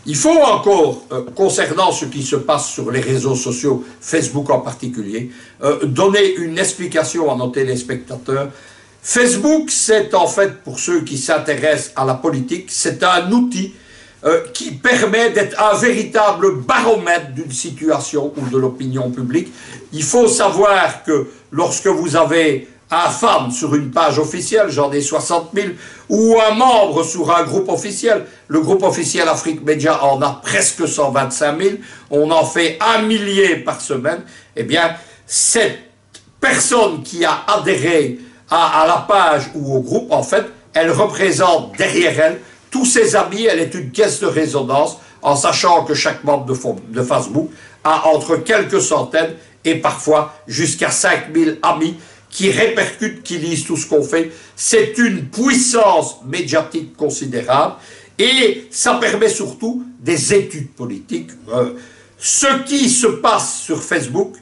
Il faut encore, concernant ce qui se passe sur les réseaux sociaux, Facebook en particulier, donner une explication à nos téléspectateurs. Facebook, c'est en fait, pour ceux qui s'intéressent à la politique, c'est un outil qui permet d'être un véritable baromètre d'une situation ou de l'opinion publique. Il faut savoir que lorsque vous avez un fan sur une page officielle, j'en ai 60 000, ou un membre sur un groupe officiel, le groupe officiel Afrique Média en a presque 125 000, on en fait 1 millier par semaine, eh bien, cette personne qui a adhéré à la page ou au groupe, en fait, elle représente derrière elle tous ses amis, elle est une caisse de résonance, en sachant que chaque membre de Facebook a entre quelques centaines et parfois jusqu'à 5000 amis qui répercutent, qui lisent tout ce qu'on fait. C'est une puissance médiatique considérable et ça permet surtout des études politiques. Ce qui se passe sur Facebook,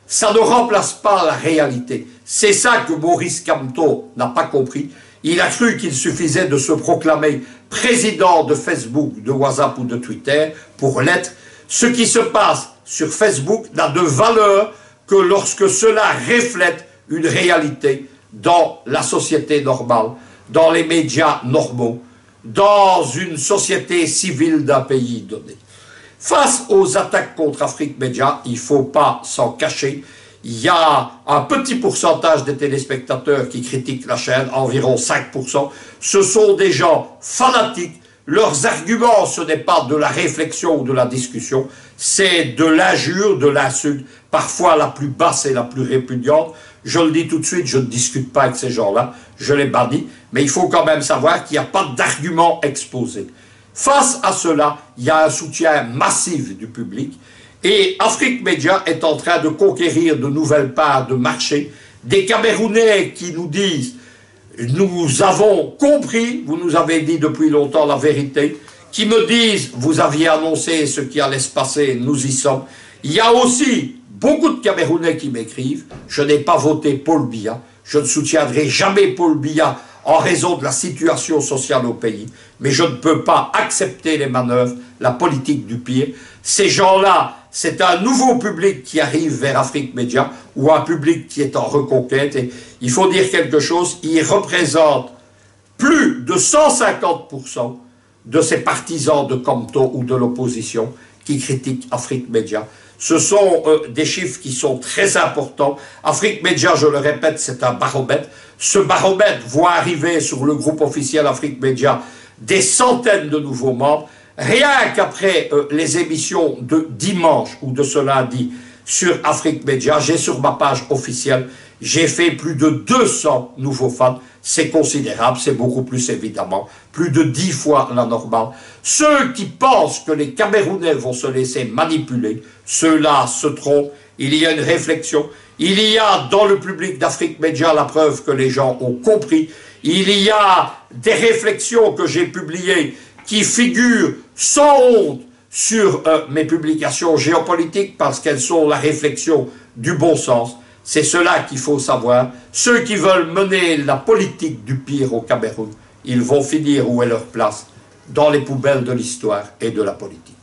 ça ne remplace pas la réalité. C'est ça que Maurice Kamto n'a pas compris. Il a cru qu'il suffisait de se proclamer président de Facebook, de WhatsApp ou de Twitter pour l'être. Ce qui se passe sur Facebook n'a de valeur que lorsque cela reflète une réalité dans la société normale, dans les médias normaux, dans une société civile d'un pays donné. Face aux attaques contre Afrique Média, il ne faut pas s'en cacher. Il y a un petit pourcentage des téléspectateurs qui critiquent la chaîne, environ 5%. Ce sont des gens fanatiques. Leurs arguments, ce n'est pas de la réflexion ou de la discussion, c'est de l'injure, de l'insulte, parfois la plus basse et la plus répugnante. Je le dis tout de suite, je ne discute pas avec ces gens-là, je les bannis, mais il faut quand même savoir qu'il n'y a pas d'arguments exposés. Face à cela, il y a un soutien massif du public, et Afrique Média est en train de conquérir de nouvelles parts de marché. Des Camerounais qui nous disent « Nous avons compris, vous nous avez dit depuis longtemps la vérité », qui me disent « Vous aviez annoncé ce qui allait se passer, nous y sommes ». Il y a aussi beaucoup de Camerounais qui m'écrivent « Je n'ai pas voté Paul Biya, je ne soutiendrai jamais Paul Biya en raison de la situation sociale au pays, mais je ne peux pas accepter les manœuvres, la politique du pire ». Ces gens-là, c'est un nouveau public qui arrive vers Afrique Média, ou un public qui est en reconquête, et il faut dire quelque chose, il représente plus de 150% de ces partisans de Kamto ou de l'opposition qui critiquent Afrique Média. Ce sont des chiffres qui sont très importants. Afrique Média, je le répète, c'est un baromètre. Ce baromètre voit arriver sur le groupe officiel Afrique Média des centaines de nouveaux membres. Rien qu'après les émissions de dimanche ou de ce lundi sur Afrique Média, j'ai sur ma page officielle, j'ai fait plus de 200 nouveaux fans. C'est considérable, c'est beaucoup plus évidemment, plus de 10 fois la normale. Ceux qui pensent que les Camerounais vont se laisser manipuler, ceux-là se trompent. Il y a une réflexion. Il y a dans le public d'Afrique Média la preuve que les gens ont compris. Il y a des réflexions que j'ai publiées qui figurent sans honte sur mes publications géopolitiques parce qu'elles sont la réflexion du bon sens. C'est cela qu'il faut savoir. Ceux qui veulent mener la politique du pire au Cameroun, ils vont finir où est leur place, dans les poubelles de l'histoire et de la politique.